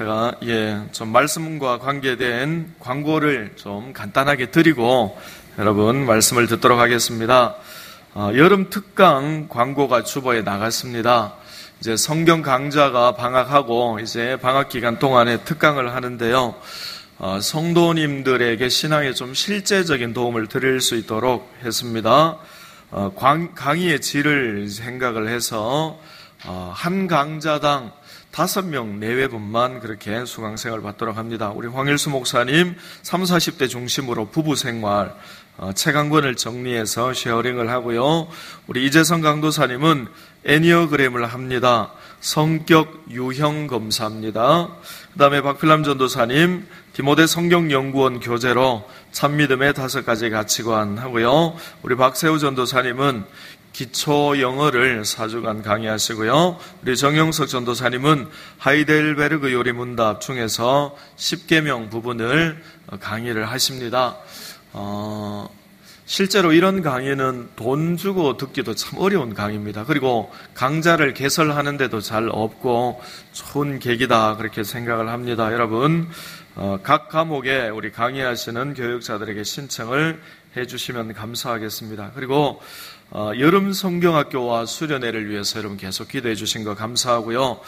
제가 좀 말씀과 관계된 광고를 좀 간단하게 드리고 여러분 말씀을 듣도록 하겠습니다. 여름 특강 광고가 주보에 나갔습니다. 이제 성경 강좌가 방학하고 이제 방학 기간 동안에 특강을 하는데요. 성도님들에게 신앙에 좀 실제적인 도움을 드릴 수 있도록 했습니다. 강의의 질을 생각을 해서 한 강좌당 5명 내외분만 그렇게 수강생을 받도록 합니다. 우리 황일수 목사님 30, 40대 중심으로 부부생활 책 한 권을 정리해서 쉐어링을 하고요. 우리 이재성 강도사님은 애니어그램을 합니다. 성격 유형 검사입니다. 그 다음에 박필남 전도사님 디모데 성경연구원 교재로 참믿음의 5가지 가치관 하고요. 우리 박세우 전도사님은 기초 영어를 4주간 강의하시고요. 우리 정영석 전도사님은 하이델베르그 요리문답 중에서 10계명 부분을 강의를 하십니다. 실제로 이런 강의는 돈 주고 듣기도 참 어려운 강의입니다. 그리고 강좌를 개설하는데도 잘 없고 좋은 계기다 그렇게 생각을 합니다. 여러분 각 과목에 우리 강의하시는 교육자들에게 신청을 해주시면 감사하겠습니다. 그리고 여름 성경학교와 수련회를 위해서 여러분 계속 기도해 주신 거 감사하고요.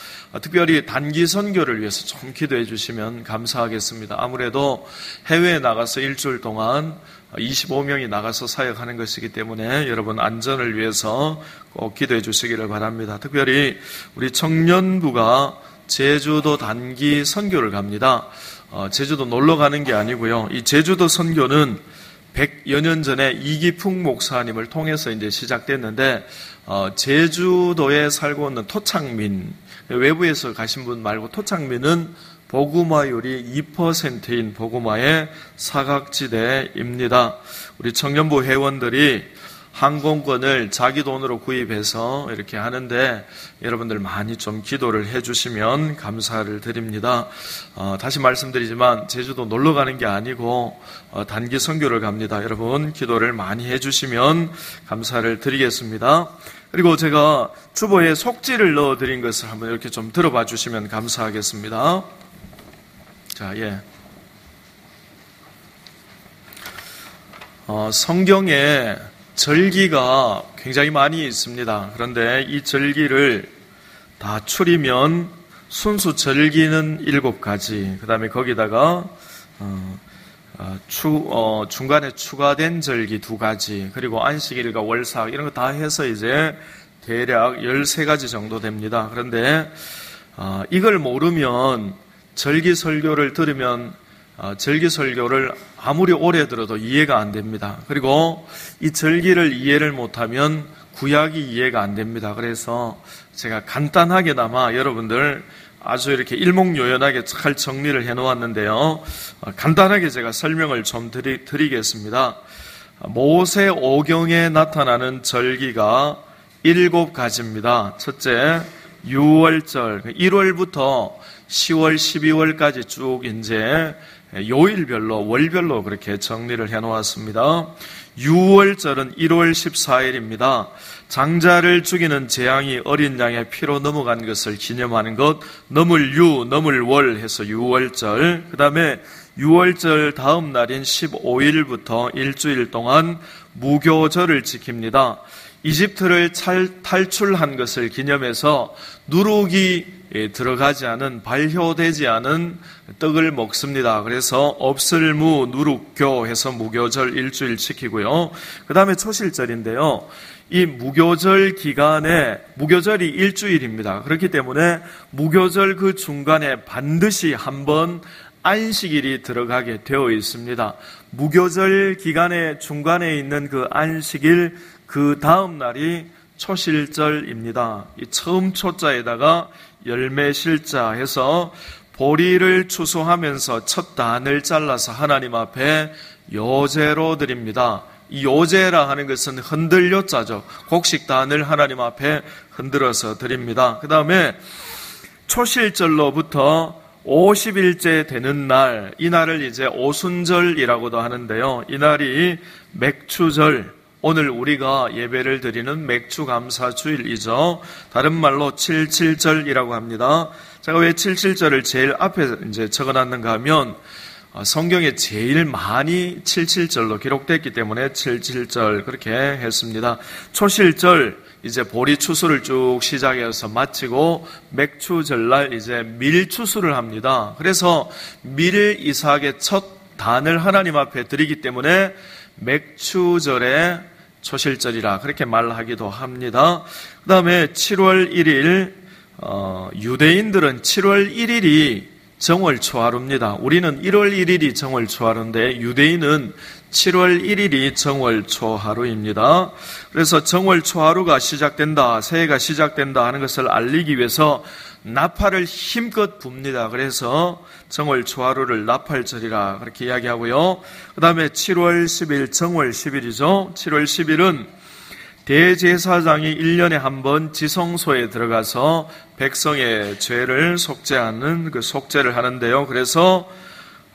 특별히 단기 선교를 위해서 좀 기도해 주시면 감사하겠습니다. 아무래도 해외에 나가서 일주일 동안 25명이 나가서 사역하는 것이기 때문에 여러분 안전을 위해서 꼭 기도해 주시기를 바랍니다. 특별히 우리 청년부가 제주도 단기 선교를 갑니다. 제주도 놀러 가는 게 아니고요. 이 제주도 선교는 100여 년 전에 이기풍 목사님을 통해서 이제 시작됐는데, 제주도에 살고 있는 토착민, 외부에서 가신 분 말고 토착민은 복음화율이 2%인 복음화의 사각지대입니다. 우리 청년부 회원들이 항공권을 자기 돈으로 구입해서 이렇게 하는데 여러분들 많이 좀 기도를 해주시면 감사를 드립니다. 다시 말씀드리지만 제주도 놀러 가는 게 아니고 단기 선교를 갑니다. 여러분 기도를 많이 해주시면 감사를 드리겠습니다. 그리고 제가 주보에 속지를 넣어드린 것을 한번 이렇게 좀 들어봐 주시면 감사하겠습니다. 자, 성경에 절기가 굉장히 많이 있습니다. 그런데 이 절기를 다 추리면 순수 절기는 7가지, 그 다음에 거기다가 중간에 추가된 절기 2가지, 그리고 안식일과 월삭 이런 거 다 해서 이제 대략 13가지 정도 됩니다. 그런데 이걸 모르면 절기 설교를 들으면 절기 설교를 아무리 오래 들어도 이해가 안 됩니다. 그리고 이 절기를 이해를 못하면 구약이 이해가 안 됩니다. 그래서 제가 간단하게나마 여러분들 아주 이렇게 일목요연하게 잘 정리를 해놓았는데요. 간단하게 제가 설명을 좀 드리겠습니다. 모세 오경에 나타나는 절기가 7가지입니다. 첫째, 유월절, 1월부터 10월, 12월까지 쭉 이제 요일별로, 월별로 그렇게 정리를 해놓았습니다. 유월절은 1월 14일입니다. 장자를 죽이는 재앙이 어린 양의 피로 넘어간 것을 기념하는 것, 넘을 유, 넘을 월 해서 유월절. 그 다음에 유월절 다음 날인 15일부터 일주일 동안 무교절을 지킵니다. 이집트를 탈출한 것을 기념해서 누룩이 들어가지 않은, 발효되지 않은 떡을 먹습니다. 그래서 업슬무 누룩교 해서 무교절 일주일 지키고요. 그 다음에 초실절인데요. 이 무교절 기간에, 무교절이 일주일입니다. 그렇기 때문에 무교절 그 중간에 반드시 한번 안식일이 들어가게 되어 있습니다. 무교절 기간의 중간에 있는 그 안식일, 그 다음 날이 초실절입니다. 이 처음 초자에다가 열매실자 해서 보리를 추수하면서 첫 단을 잘라서 하나님 앞에 요제로 드립니다. 이 요제라 하는 것은 흔들요자죠. 곡식단을 하나님 앞에 흔들어서 드립니다. 그 다음에 초실절로부터 50일째 되는 날, 이 날을 이제 오순절이라고도 하는데요. 이 날이 맥추절, 오늘 우리가 예배를 드리는 맥주감사주일이죠. 다른 말로 77절이라고 합니다. 제가 왜 77절을 제일 앞에 이제 적어놨는가 하면 성경에 제일 많이 77절로 기록됐기 때문에 77절 그렇게 했습니다. 초실절 이제 보리 추수를 쭉 시작해서 마치고 맥추절날 이제 밀 추수를 합니다. 그래서 밀 이삭의 첫 단을 하나님 앞에 드리기 때문에 맥추절의 초실절이라 그렇게 말하기도 합니다. 그 다음에 7월 1일 유대인들은 7월 1일이 정월 초하루입니다. 우리는 1월 1일이 정월 초하루인데 유대인은 7월 1일이 정월 초하루입니다. 그래서 정월 초하루가 시작된다, 새해가 시작된다 하는 것을 알리기 위해서 나팔을 힘껏 붑니다. 그래서 정월 초하루를 나팔절이라 그렇게 이야기하고요. 그 다음에 7월 10일 정월 10일이죠. 7월 10일은 대제사장이 1년에 한 번 지성소에 들어가서 백성의 죄를 속죄하는 그 속죄를 하는데요. 그래서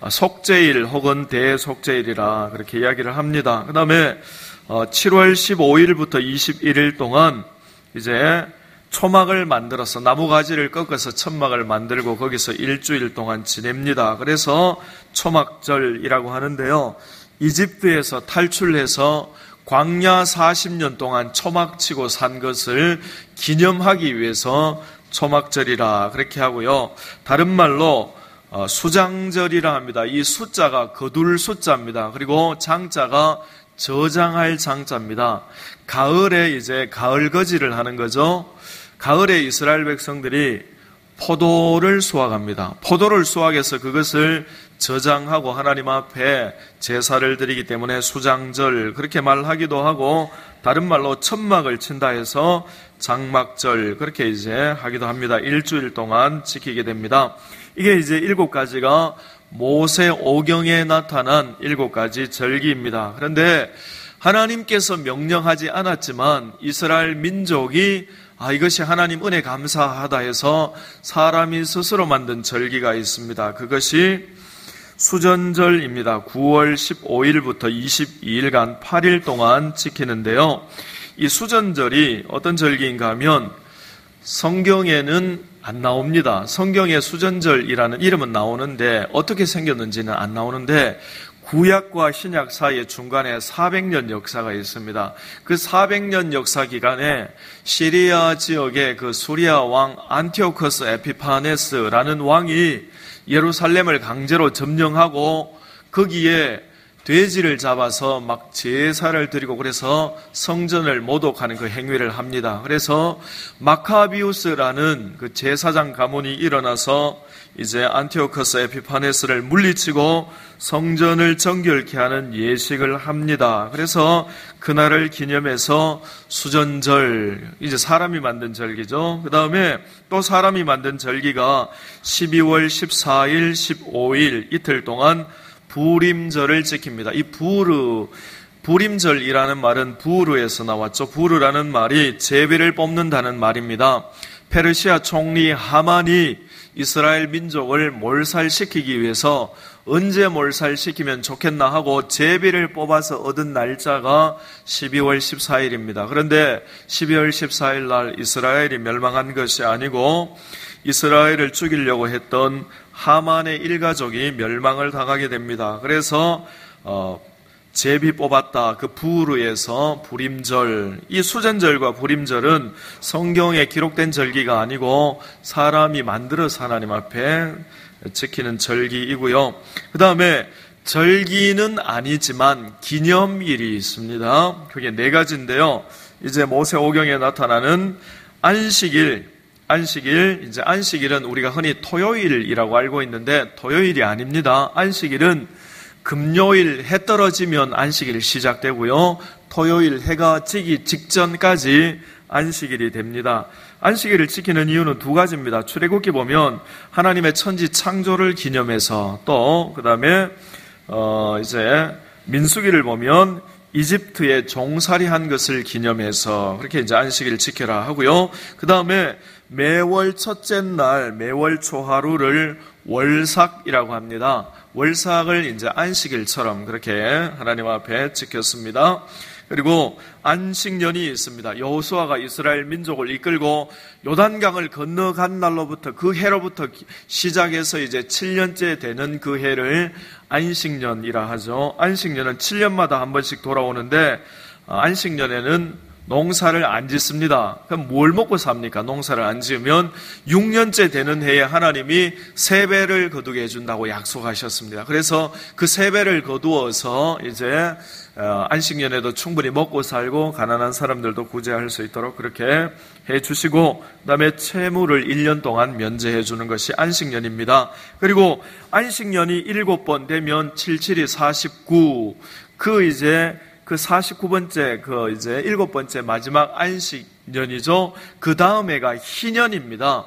속죄일 혹은 대속죄일이라 그렇게 이야기를 합니다. 그 다음에 7월 15일부터 21일 동안 이제 초막을 만들어서 나무가지를 꺾어서 천막을 만들고 거기서 일주일 동안 지냅니다. 그래서 초막절이라고 하는데요. 이집트에서 탈출해서 광야 40년 동안 초막치고 산 것을 기념하기 위해서 초막절이라 그렇게 하고요. 다른 말로 수장절이라 합니다. 이 숫자가 거둘 숫자입니다. 그리고 장자가 저장할 장자입니다. 가을에 이제 가을거지를 하는 거죠. 가을에 이스라엘 백성들이 포도를 수확합니다. 포도를 수확해서 그것을 저장하고 하나님 앞에 제사를 드리기 때문에 수장절 그렇게 말하기도 하고 다른 말로 천막을 친다 해서 장막절 그렇게 이제 하기도 합니다. 일주일 동안 지키게 됩니다. 이게 이제 7가지가 모세 오경에 나타난 7가지 절기입니다. 그런데 하나님께서 명령하지 않았지만 이스라엘 민족이 이것이 하나님 은혜 감사하다 해서 사람이 스스로 만든 절기가 있습니다. 그것이 수전절입니다. 9월 15일부터 22일간 8일 동안 지키는데요. 이 수전절이 어떤 절기인가 하면 성경에는 안 나옵니다. 성경에 수전절이라는 이름은 나오는데 어떻게 생겼는지는 안 나오는데 구약과 신약 사이에 중간에 400년 역사가 있습니다. 그 400년 역사 기간에 시리아 지역의 그 수리아 왕 안티오커스 에피파네스라는 왕이 예루살렘을 강제로 점령하고 거기에 돼지를 잡아서 막 제사를 드리고 그래서 성전을 모독하는 그 행위를 합니다. 그래서 마카비우스라는 그 제사장 가문이 일어나서 이제 안티오커스 에피파네스를 물리치고 성전을 정결케 하는 예식을 합니다. 그래서 그날을 기념해서 수전절, 이제 사람이 만든 절기죠. 그 다음에 또 사람이 만든 절기가 12월 14일, 15일 이틀 동안 부림절을 지킵니다. 이 부림절이라는 말은 부르에서 나왔죠. 부르라는 말이 제비를 뽑는다는 말입니다. 페르시아 총리 하만이 이스라엘 민족을 몰살시키기 위해서 언제 몰살시키면 좋겠나 하고 제비를 뽑아서 얻은 날짜가 12월 14일입니다. 그런데 12월 14일 날 이스라엘이 멸망한 것이 아니고 이스라엘을 죽이려고 했던 하만의 일가족이 멸망을 당하게 됩니다. 그래서 제비 뽑았다. 그 부르에서 부림절, 이 수전절과 부림절은 성경에 기록된 절기가 아니고 사람이 만들어서 하나님 앞에 지키는 절기이고요. 그 다음에 절기는 아니지만 기념일이 있습니다. 그게 4가지인데요. 이제 모세오경에 나타나는 안식일, 이제 안식일은 우리가 흔히 토요일이라고 알고 있는데 토요일이 아닙니다. 안식일은 금요일 해 떨어지면 안식일이 시작되고요. 토요일 해가 지기 직전까지 안식일이 됩니다. 안식일을 지키는 이유는 2가지입니다. 출애굽기 보면 하나님의 천지 창조를 기념해서 또 그다음에 이제 민수기를 보면 이집트에 종살이한 것을 기념해서 그렇게 이제 안식일을 지켜라 하고요. 그다음에 매월 첫째 날 매월 초하루를 월삭이라고 합니다. 월삭을 이제 안식일처럼 그렇게 하나님 앞에 지켰습니다. 그리고 안식년이 있습니다. 여호수아가 이스라엘 민족을 이끌고 요단강을 건너간 날로부터 그 해로부터 시작해서 이제 7년째 되는 그 해를 안식년이라 하죠. 안식년은 7년마다 한 번씩 돌아오는데 안식년에는 농사를 안 짓습니다. 그럼 뭘 먹고 삽니까? 농사를 안 지으면 6년째 되는 해에 하나님이 3배를 거두게 해준다고 약속하셨습니다. 그래서 그 3배를 거두어서 이제 안식년에도 충분히 먹고 살고 가난한 사람들도 구제할 수 있도록 그렇게 해주시고, 그 다음에 채무를 1년 동안 면제해 주는 것이 안식년입니다. 그리고 안식년이 7번 되면 77이 49, 그 49번째, 이제 7번째 마지막 안식년이죠. 그 다음 해가 희년입니다.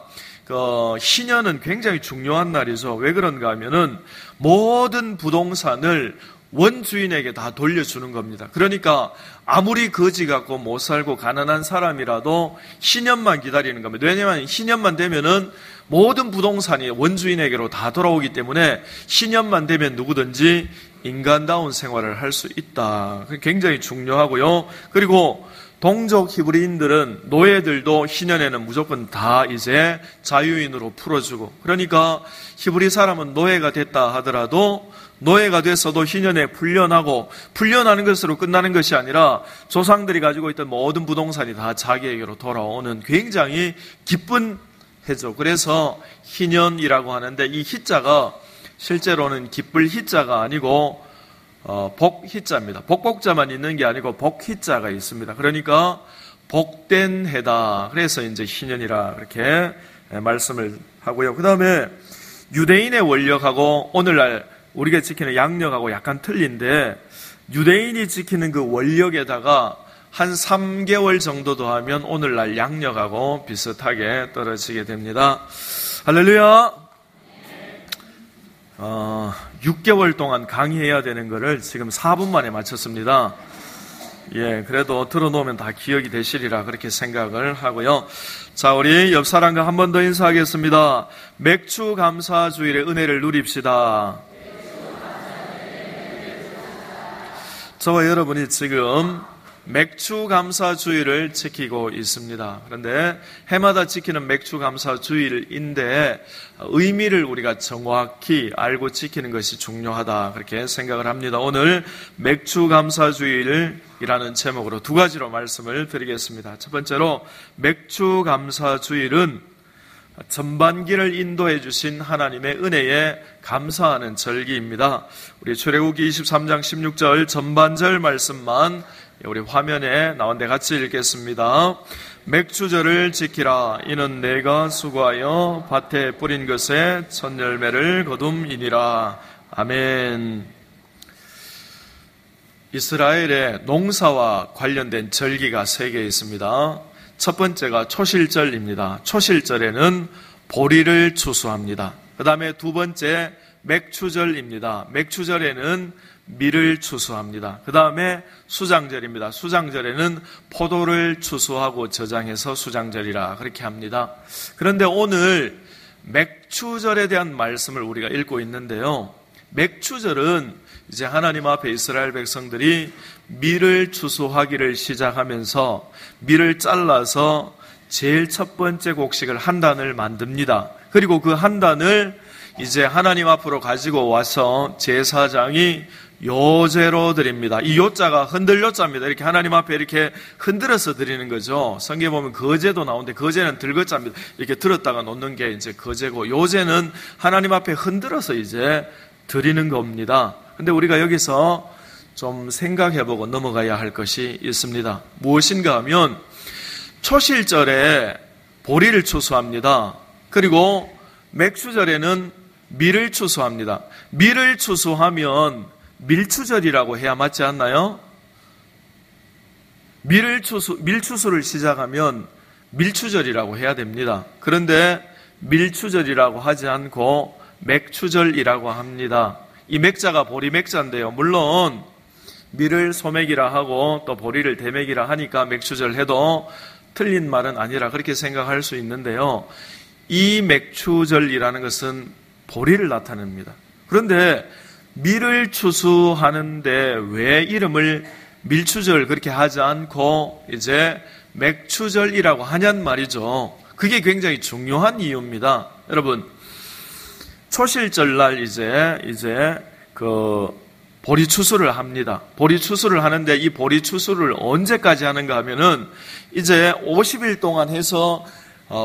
희년은 굉장히 중요한 날이죠. 왜 그런가 하면은 모든 부동산을 원주인에게 다 돌려주는 겁니다. 그러니까 아무리 거지 갖고 못 살고 가난한 사람이라도 희년만 기다리는 겁니다. 왜냐하면 희년만 되면은 모든 부동산이 원주인에게로 다 돌아오기 때문에 희년만 되면 누구든지 인간다운 생활을 할 수 있다. 굉장히 중요하고요. 그리고 동족 히브리인들은 노예들도 희년에는 무조건 다 이제 자유인으로 풀어주고, 그러니까 히브리 사람은 노예가 됐다 하더라도 노예가 됐어도 희년에 풀려나고, 풀려나는 것으로 끝나는 것이 아니라 조상들이 가지고 있던 모든 부동산이 다 자기에게로 돌아오는 굉장히 기쁜 해죠. 그래서 희년이라고 하는데, 이 희자가 실제로는 기쁠 희자가 아니고 복희자입니다. 복복자만 있는 게 아니고 복희자가 있습니다. 그러니까 복된 해다. 그래서 이제 희년이라 이렇게 말씀을 하고요. 그 다음에 유대인의 원력하고 오늘날 우리가 지키는 양력하고 약간 틀린데, 유대인이 지키는 그 원력에다가 한 3개월 정도 더 하면 오늘날 양력하고 비슷하게 떨어지게 됩니다. 할렐루야! 6개월 동안 강의해야 되는 거를 지금 4분 만에 마쳤습니다. 예, 그래도 들어놓으면 다 기억이 되시리라 그렇게 생각을 하고요. 자, 우리 옆 사람과 한 번 더 인사하겠습니다. 맥주 감사 주일의 은혜를 누립시다. 저와 여러분이 지금 맥주 감사 주일을 지키고 있습니다. 그런데 해마다 지키는 맥주 감사 주일인데 의미를 우리가 정확히 알고 지키는 것이 중요하다 그렇게 생각을 합니다. 오늘 맥주 감사 주일이라는 제목으로 2가지로 말씀을 드리겠습니다. 첫 번째로 맥주 감사 주일은 전반기를 인도해 주신 하나님의 은혜에 감사하는 절기입니다. 우리 출애굽기 23장 16절 전반절 말씀만 우리 화면에 나온 데 같이 읽겠습니다. 맥주절을 지키라. 이는 내가 수고하여 밭에 뿌린 것에 첫 열매를 거둠이니라. 아멘. 이스라엘의 농사와 관련된 절기가 3개 있습니다. 첫 번째가 초실절입니다. 초실절에는 보리를 추수합니다. 그 다음에 2번째 맥추절입니다. 맥추절에는 밀을 추수합니다. 그 다음에 수장절입니다. 수장절에는 포도를 추수하고 저장해서 수장절이라 그렇게 합니다. 그런데 오늘 맥추절에 대한 말씀을 우리가 읽고 있는데요. 맥추절은 이제 하나님 앞에 이스라엘 백성들이 밀을 추수하기를 시작하면서 밀을 잘라서 제일 첫 번째 곡식을 한 단을 만듭니다. 그리고 그 한 단을 이제 하나님 앞으로 가지고 와서 제사장이 요제로 드립니다. 이 요자가 흔들 요자입니다. 이렇게 하나님 앞에 이렇게 흔들어서 드리는 거죠. 성경에 보면 거제도 나오는데 거제는 들거자입니다. 이렇게 들었다가 놓는 게 이제 거제고, 요제는 하나님 앞에 흔들어서 이제 드리는 겁니다. 근데 우리가 여기서 좀 생각해보고 넘어가야 할 것이 있습니다. 무엇인가 하면 초실절에 보리를 추수합니다. 그리고 맥추절에는 밀을 추수합니다. 밀을 추수하면 밀추절이라고 해야 맞지 않나요? 밀추수를 시작하면 밀추절이라고 해야 됩니다. 그런데 밀추절이라고 하지 않고 맥추절이라고 합니다. 이 맥자가 보리 맥자인데요. 물론 밀을 소맥이라 하고 또 보리를 대맥이라 하니까 맥추절 해도 틀린 말은 아니라 그렇게 생각할 수 있는데요. 이 맥추절이라는 것은 보리를 나타냅니다. 그런데 밀을 추수하는데 왜 이름을 밀추절 그렇게 하지 않고 이제 맥추절이라고 하냔 말이죠. 그게 굉장히 중요한 이유입니다. 여러분, 초실절날 이제 보리추수를 합니다. 보리추수를 하는데 이 보리추수를 언제까지 하는가 하면은 이제 50일 동안 해서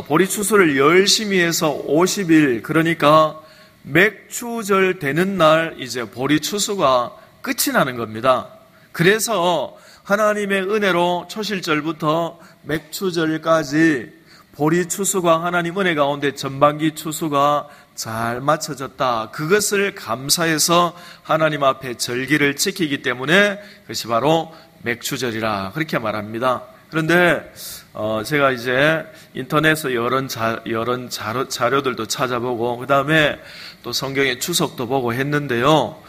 보리추수를 열심히 해서 50일, 그러니까 맥추절 되는 날 이제 보리추수가 끝이 나는 겁니다. 그래서 하나님의 은혜로 초실절부터 맥추절까지 보리추수가 하나님 은혜 가운데 전반기 추수가 잘 맞춰졌다. 그것을 감사해서 하나님 앞에 절기를 지키기 때문에 그것이 바로 맥추절이라 그렇게 말합니다. 그런데 제가 이제 인터넷에서 여러 자료들도 찾아보고 그 다음에 또 성경의 주석도 보고 했는데요.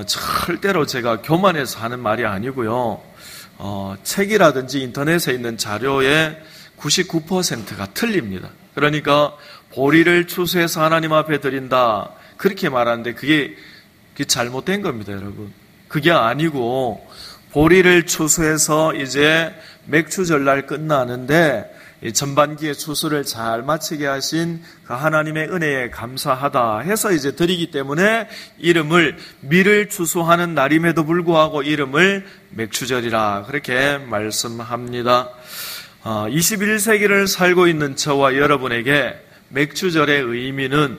절대로 제가 교만해서 하는 말이 아니고요. 책이라든지 인터넷에 있는 자료의 99%가 틀립니다. 그러니까 보리를 추수해서 하나님 앞에 드린다 그렇게 말하는데 그게 잘못된 겁니다, 여러분. 그게 아니고 보리를 추수해서 이제 맥추절날 끝나는데 전반기의 추수를 잘 마치게 하신 그 하나님의 은혜에 감사하다 해서 이제 드리기 때문에 이름을 밀을 추수하는 날임에도 불구하고 이름을 맥추절이라 그렇게 말씀합니다. 21세기를 살고 있는 저와 여러분에게 맥추절의 의미는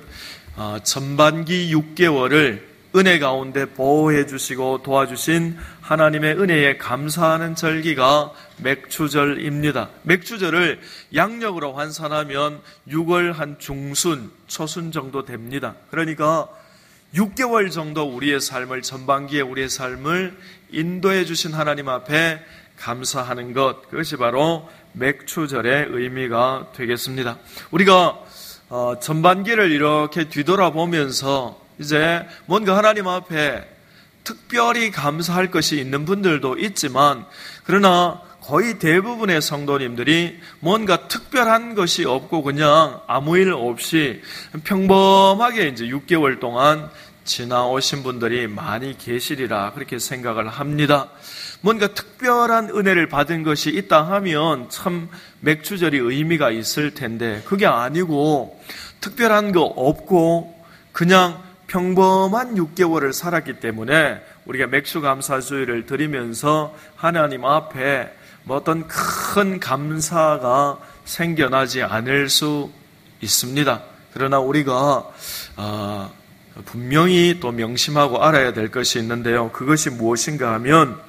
전반기 6개월을 은혜 가운데 보호해 주시고 도와주신 하나님의 은혜에 감사하는 절기가 맥추절입니다. 맥추절을 양력으로 환산하면 6월 한 중순, 초순 정도 됩니다. 그러니까 6개월 정도 우리의 삶을, 전반기에 우리의 삶을 인도해 주신 하나님 앞에 감사하는 것, 그것이 바로 맥추절의 의미가 되겠습니다. 우리가 전반기를 이렇게 뒤돌아보면서 이제 뭔가 하나님 앞에 특별히 감사할 것이 있는 분들도 있지만, 그러나 거의 대부분의 성도님들이 뭔가 특별한 것이 없고 그냥 아무 일 없이 평범하게 이제 6개월 동안 지나오신 분들이 많이 계시리라 그렇게 생각을 합니다. 뭔가 특별한 은혜를 받은 것이 있다 하면 참 맥추절이 의미가 있을 텐데 그게 아니고 특별한 거 없고 그냥 평범한 6개월을 살았기 때문에 우리가 맥추감사주일을 드리면서 하나님 앞에 어떤 큰 감사가 생겨나지 않을 수 있습니다. 그러나 우리가 분명히 또 명심하고 알아야 될 것이 있는데요. 그것이 무엇인가 하면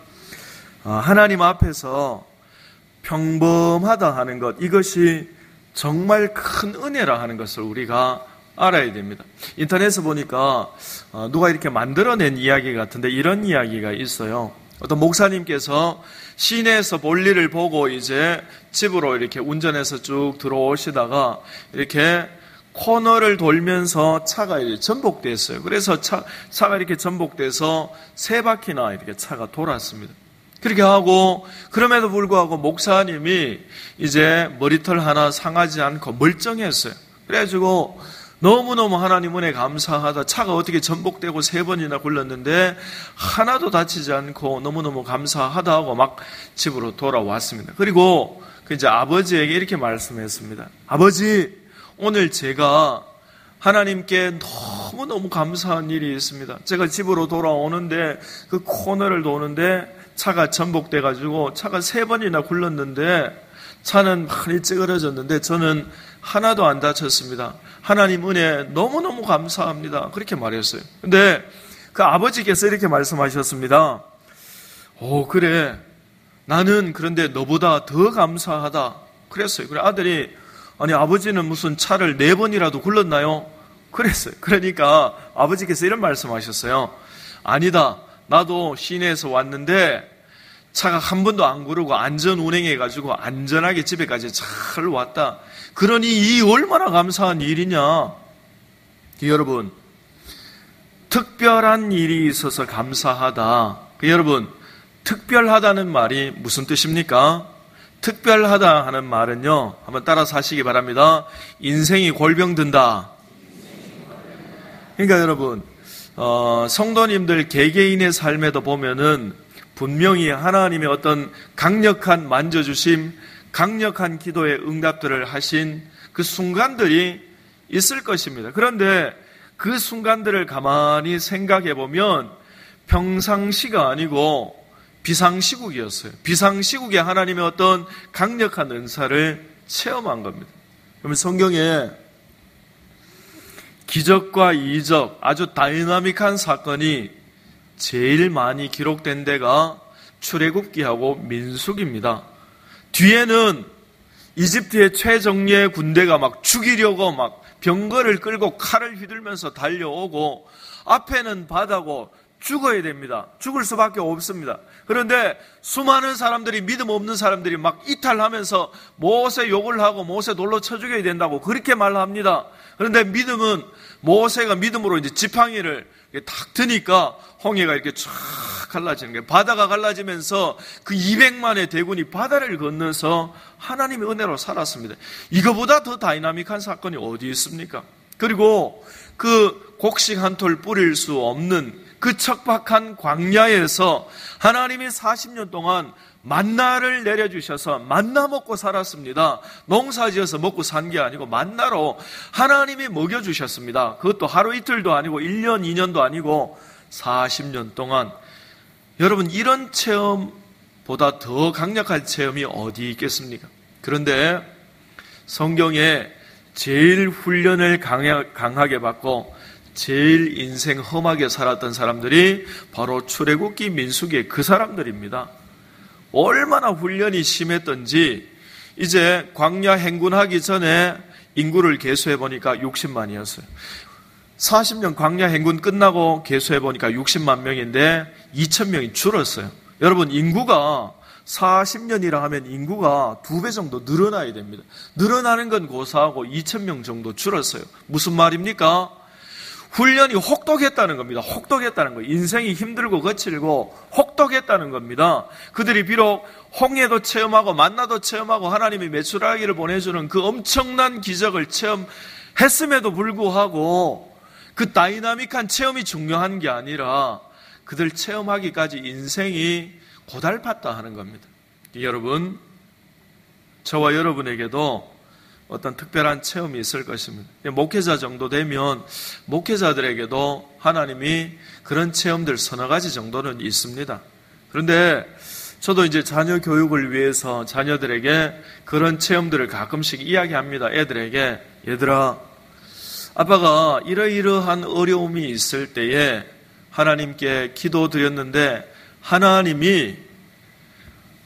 하나님 앞에서 평범하다 하는 것, 이것이 정말 큰 은혜라 하는 것을 우리가 알아야 됩니다. 인터넷에 보니까 누가 이렇게 만들어낸 이야기 같은데 이런 이야기가 있어요. 어떤 목사님께서 시내에서 볼일을 보고 이제 집으로 이렇게 운전해서 쭉 들어오시다가 이렇게 코너를 돌면서 차가 이렇게 전복됐어요. 그래서 차가 이렇게 전복돼서 3바퀴나 이렇게 차가 돌았습니다. 그렇게 하고 그럼에도 불구하고 목사님이 이제 머리털 하나 상하지 않고 멀쩡했어요. 그래가지고 너무너무 하나님 은혜 감사하다. 차가 어떻게 전복되고 3번이나 굴렀는데 하나도 다치지 않고 너무너무 감사하다 하고 막 집으로 돌아왔습니다. 그리고 이제 아버지에게 이렇게 말씀했습니다. 아버지, 오늘 제가 하나님께 너무너무 감사한 일이 있습니다. 제가 집으로 돌아오는데 그 코너를 도는데 차가 전복돼가지고 차가 3번이나 굴렀는데 차는 많이 찌그러졌는데 저는 하나도 안 다쳤습니다. 하나님 은혜 너무너무 감사합니다. 그렇게 말했어요. 근데 그 아버지께서 이렇게 말씀하셨습니다. 그래. 나는 그런데 너보다 더 감사하다. 그랬어요. 그래 아들이 아니 아버지는 무슨 차를 4번이라도 굴렀나요? 그랬어요. 그러니까 아버지께서 이런 말씀하셨어요. 아니다. 나도 시내에서 왔는데 차가 한 번도 안 구르고 안전 운행해가지고 안전하게 집에까지 잘 왔다. 그러니 이 얼마나 감사한 일이냐. 여러분, 특별한 일이 있어서 감사하다. 여러분, 특별하다는 말이 무슨 뜻입니까? 특별하다 하는 말은요, 한번 따라서 하시기 바랍니다. 인생이 골병든다. 그러니까 여러분, 성도님들 개개인의 삶에도 보면은 분명히 하나님의 어떤 강력한 만져주심, 강력한 기도의 응답들을 하신 그 순간들이 있을 것입니다. 그런데 그 순간들을 가만히 생각해 보면 평상시가 아니고 비상시국이었어요. 비상시국에 하나님의 어떤 강력한 은사를 체험한 겁니다. 그러면 성경에 기적과 이적, 아주 다이나믹한 사건이 제일 많이 기록된 데가 출애굽기하고 민수기입니다. 뒤에는 이집트의 최정예의 군대가 막 죽이려고 막 병거를 끌고 칼을 휘둘면서 달려오고, 앞에는 바다고 죽어야 됩니다. 죽을 수밖에 없습니다. 그런데 수많은 사람들이, 믿음 없는 사람들이 막 이탈하면서 모세 욕을 하고 모세 돌로 쳐 죽여야 된다고 그렇게 말합니다. 그런데 믿음은, 모세가 믿음으로 이제 지팡이를 탁 드니까 홍해가 이렇게 쫙 갈라지는 거예요. 바다가 갈라지면서 그 200만의 대군이 바다를 건너서 하나님의 은혜로 살았습니다. 이거보다 더 다이나믹한 사건이 어디 있습니까? 그리고 그 곡식 한 톨 뿌릴 수 없는 그 척박한 광야에서 하나님이 40년 동안 만나를 내려주셔서 만나 먹고 살았습니다. 농사지어서 먹고 산 게 아니고 만나로 하나님이 먹여주셨습니다. 그것도 하루 이틀도 아니고 1년, 2년도 아니고 40년 동안. 여러분, 이런 체험보다 더 강력한 체험이 어디 있겠습니까? 그런데 성경에 제일 훈련을 강하게 받고 제일 인생 험하게 살았던 사람들이 바로 출애굽기, 민수기 그 사람들입니다. 얼마나 훈련이 심했던지 이제 광야 행군하기 전에 인구를 계수해 보니까 60만이었어요. 40년 광야 행군 끝나고 계수해 보니까 60만 명인데 2,000명이 줄었어요. 여러분, 인구가 40년이라 하면 인구가 2배 정도 늘어나야 됩니다. 늘어나는 건 고사하고 2,000명 정도 줄었어요. 무슨 말입니까? 훈련이 혹독했다는 겁니다. 혹독했다는 거예요. 인생이 힘들고 거칠고 혹독했다는 겁니다. 그들이 비록 홍해도 체험하고 만나도 체험하고 하나님이 메추라기를 보내주는 그 엄청난 기적을 체험했음에도 불구하고 그 다이나믹한 체험이 중요한 게 아니라 그들 체험하기까지 인생이 고달팠다 하는 겁니다. 여러분, 저와 여러분에게도 어떤 특별한 체험이 있을 것입니다. 목회자 정도 되면 목회자들에게도 하나님이 그런 체험들 서너 가지 정도는 있습니다. 그런데 저도 이제 자녀 교육을 위해서 자녀들에게 그런 체험들을 가끔씩 이야기합니다. 애들에게, 얘들아, 아빠가 이러이러한 어려움이 있을 때에 하나님께 기도드렸는데 하나님이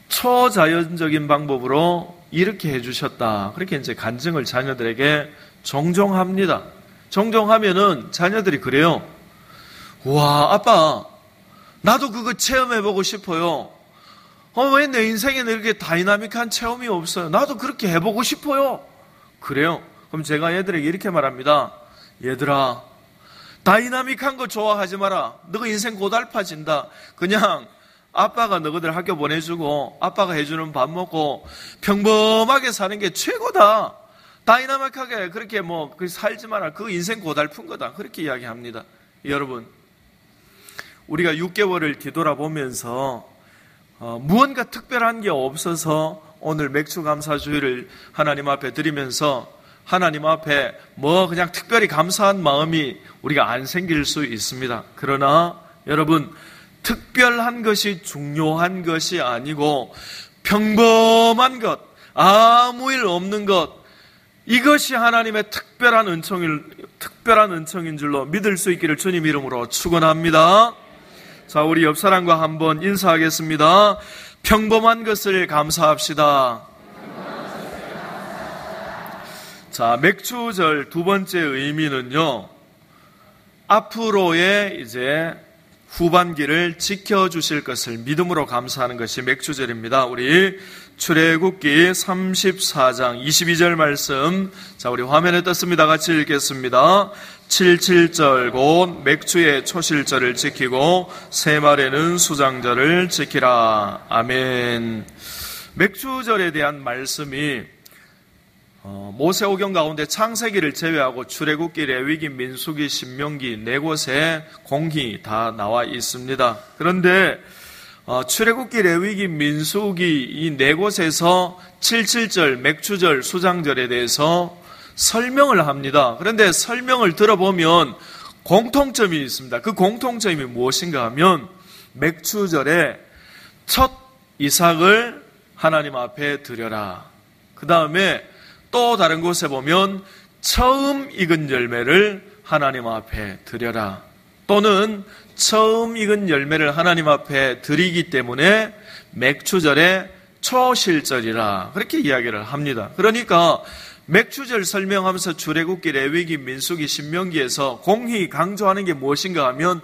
초자연적인 방법으로 이렇게 해주셨다. 그렇게 이제 간증을 자녀들에게 종종 합니다. 종종 하면은 자녀들이 그래요. 와, 아빠, 나도 그거 체험해보고 싶어요. 왜 내 인생에는 이렇게 다이나믹한 체험이 없어요? 나도 그렇게 해보고 싶어요. 그래요? 그럼 제가 얘들에게 이렇게 말합니다. 얘들아, 다이나믹한 거 좋아하지 마라. 너가 인생 고달파진다. 그냥 아빠가 너희들 학교 보내주고 아빠가 해주는 밥 먹고 평범하게 사는 게 최고다. 다이나믹하게 그렇게 살지 마라. 그 인생 고달픈 거다. 그렇게 이야기합니다. 여러분, 우리가 6개월을 뒤돌아보면서 무언가 특별한 게 없어서 오늘 맥주감사주의를 하나님 앞에 드리면서 하나님 앞에 그냥 특별히 감사한 마음이 우리가 안 생길 수 있습니다. 그러나 여러분, 특별한 것이 중요한 것이 아니고 평범한 것, 아무 일 없는 것, 이것이 하나님의 특별한 은총인 줄로 믿을 수 있기를 주님 이름으로 축원합니다. 자, 우리 옆 사람과 한번 인사하겠습니다. 평범한 것을 감사합시다. 자, 맥주절 두 번째 의미는요, 앞으로의 이제 후반기를 지켜주실 것을 믿음으로 감사하는 것이 맥주절입니다. 우리 출애굽기 34장 22절 말씀, 자, 우리 화면에 떴습니다. 같이 읽겠습니다. 77절 곧 맥주의 초실절을 지키고 새말에는 수장절을 지키라. 아멘. 맥주절에 대한 말씀이 모세오경 가운데 창세기를 제외하고 출애굽기, 레위기, 민수기, 신명기 네 곳에 공히 다 나와 있습니다. 그런데 출애굽기, 레위기, 민수기 이 네 곳에서 77절, 맥추절, 수장절에 대해서 설명을 합니다. 그런데 설명을 들어보면 공통점이 있습니다. 그 공통점이 무엇인가 하면 맥추절에 첫 이삭을 하나님 앞에 드려라. 그 다음에 또 다른 곳에 보면 처음 익은 열매를 하나님 앞에 드려라. 또는 처음 익은 열매를 하나님 앞에 드리기 때문에 맥추절에 초실절이라 그렇게 이야기를 합니다. 그러니까 맥추절 설명하면서 출애굽기, 레위기, 민수기, 신명기에서 공히 강조하는 게 무엇인가 하면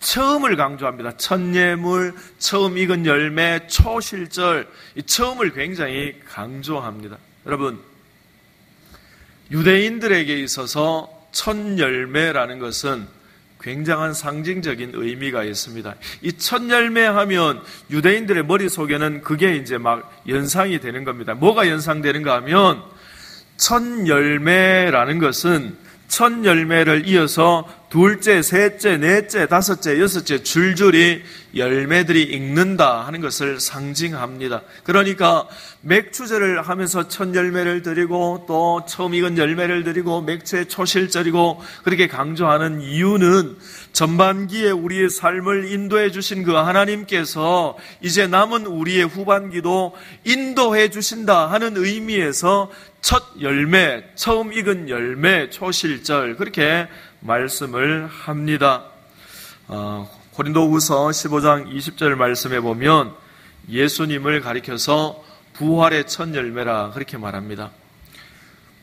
처음을 강조합니다. 첫 예물, 처음 익은 열매, 초실절, 이 처음을 굉장히 강조합니다. 여러분, 유대인들에게 있어서 첫 열매라는 것은 굉장한 상징적인 의미가 있습니다. 이 첫 열매 하면 유대인들의 머릿속에는 그게 이제 막 연상이 되는 겁니다. 뭐가 연상되는가 하면 첫 열매라는 것은 첫 열매를 이어서 둘째, 셋째, 넷째, 다섯째, 여섯째 줄줄이 열매들이 익는다 하는 것을 상징합니다. 그러니까 맥추절을 하면서 첫 열매를 드리고 또 처음 익은 열매를 드리고 맥추의 초실절이고 그렇게 강조하는 이유는 전반기에 우리의 삶을 인도해 주신 그 하나님께서 이제 남은 우리의 후반기도 인도해 주신다 하는 의미에서 첫 열매, 처음 익은 열매, 초실절 그렇게 말씀을 합니다. 고린도후서 15장 20절 말씀에 보면 예수님을 가리켜서 부활의 첫 열매라 그렇게 말합니다.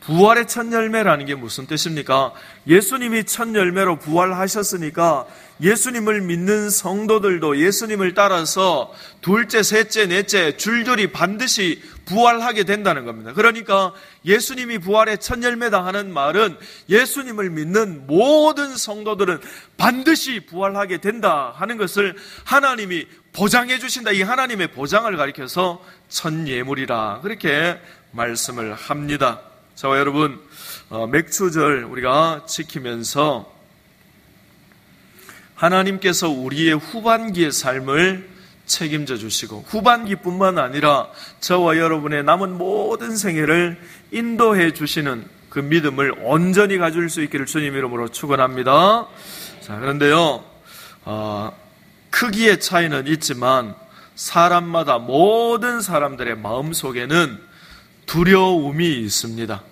부활의 첫 열매라는 게 무슨 뜻입니까? 예수님이 첫 열매로 부활하셨으니까 예수님을 믿는 성도들도 예수님을 따라서 둘째, 셋째, 넷째 줄줄이 반드시 부활하게 된다는 겁니다. 그러니까 예수님이 부활의 첫 열매다 하는 말은 예수님을 믿는 모든 성도들은 반드시 부활하게 된다 하는 것을 하나님이 보장해 주신다. 이 하나님의 보장을 가리켜서 첫 예물이라 그렇게 말씀을 합니다. 저와 여러분, 맥추절 우리가 지키면서 하나님께서 우리의 후반기의 삶을 책임져 주시고 후반기뿐만 아니라 저와 여러분의 남은 모든 생애를 인도해 주시는 그 믿음을 온전히 가질 수 있기를 주님 이름으로 축원합니다. 자, 그런데요, 크기의 차이는 있지만 사람마다 모든 사람들의 마음속에는 두려움이 있습니다.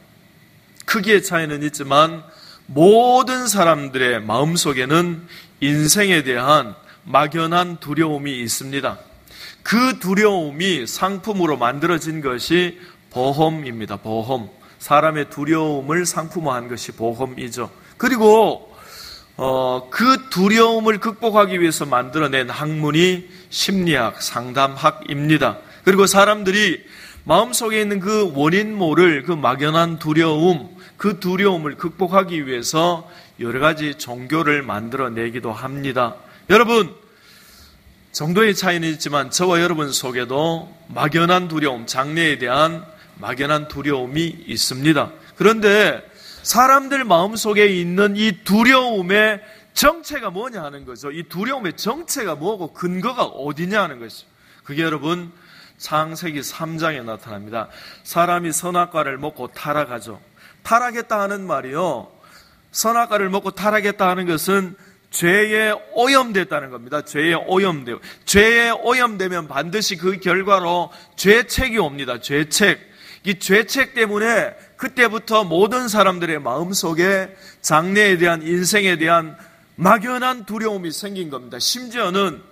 크기의 차이는 있지만 모든 사람들의 마음속에는 인생에 대한 막연한 두려움이 있습니다. 그 두려움이 상품으로 만들어진 것이 보험입니다. 보험. 사람의 두려움을 상품화한 것이 보험이죠. 그리고 그 두려움을 극복하기 위해서 만들어낸 학문이 심리학, 상담학입니다. 그리고 사람들이 마음속에 있는 그 원인 모를 그 막연한 두려움, 그 두려움을 극복하기 위해서 여러 가지 종교를 만들어내기도 합니다. 여러분, 정도의 차이는 있지만 저와 여러분 속에도 막연한 두려움, 장래에 대한 막연한 두려움이 있습니다. 그런데 사람들 마음속에 있는 이 두려움의 정체가 뭐냐 하는 거죠. 이 두려움의 정체가 뭐고 근거가 어디냐 하는 것이죠. 그게 여러분 창세기 3장에 나타납니다. 사람이 선악과를 먹고 타락하죠. 타락했다 하는 말이요, 선악과를 먹고 타락했다 하는 것은 죄에 오염됐다는 겁니다. 죄에 오염돼요. 죄에 오염되면 반드시 그 결과로 죄책이 옵니다. 죄책. 이 죄책 때문에 그때부터 모든 사람들의 마음속에 장래에 대한, 인생에 대한 막연한 두려움이 생긴 겁니다. 심지어는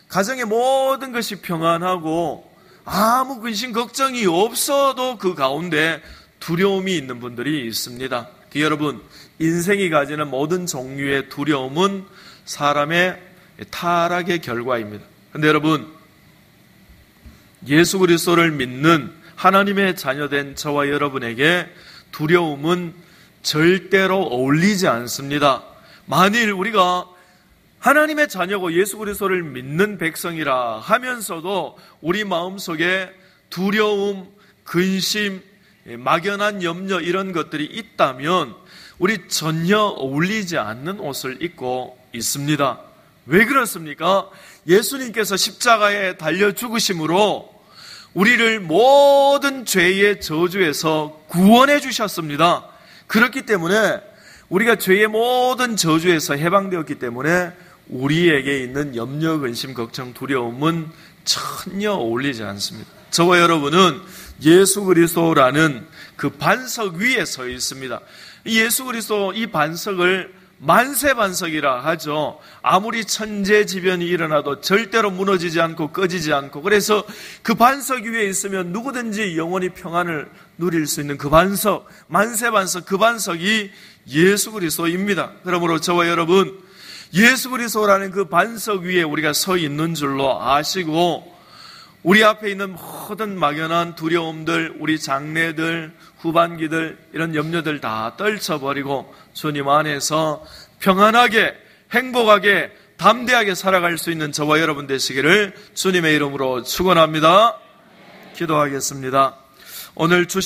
가정의 모든 것이 평안하고 아무 근심 걱정이 없어도 그 가운데 두려움이 있는 분들이 있습니다. 여러분, 인생이 가지는 모든 종류의 두려움은 사람의 타락의 결과입니다. 그런데 여러분, 예수 그리스도를 믿는 하나님의 자녀된 저와 여러분에게 두려움은 절대로 어울리지 않습니다. 만일 우리가 하나님의 자녀고 예수 그리스도를 믿는 백성이라 하면서도 우리 마음속에 두려움, 근심, 막연한 염려 이런 것들이 있다면 우리 전혀 어울리지 않는 옷을 입고 있습니다. 왜 그렇습니까? 예수님께서 십자가에 달려 죽으심으로 우리를 모든 죄의 저주에서 구원해 주셨습니다. 그렇기 때문에 우리가 죄의 모든 저주에서 해방되었기 때문에 우리에게 있는 염려, 근심, 걱정, 두려움은 전혀 어울리지 않습니다. 저와 여러분은 예수 그리스도라는 그 반석 위에 서 있습니다. 예수 그리스도 이 반석을 만세반석이라 하죠. 아무리 천재지변이 일어나도 절대로 무너지지 않고 꺼지지 않고, 그래서 그 반석 위에 있으면 누구든지 영원히 평안을 누릴 수 있는 그 반석, 만세반석, 그 반석이 예수 그리스도입니다. 그러므로 저와 여러분, 예수 그리스도라는 그 반석 위에 우리가 서 있는 줄로 아시고, 우리 앞에 있는 모든 막연한 두려움들, 우리 장래들, 후반기들, 이런 염려들 다 떨쳐버리고 주님 안에서 평안하게, 행복하게, 담대하게 살아갈 수 있는 저와 여러분 되시기를 주님의 이름으로 축원합니다. 기도하겠습니다. 오늘 주신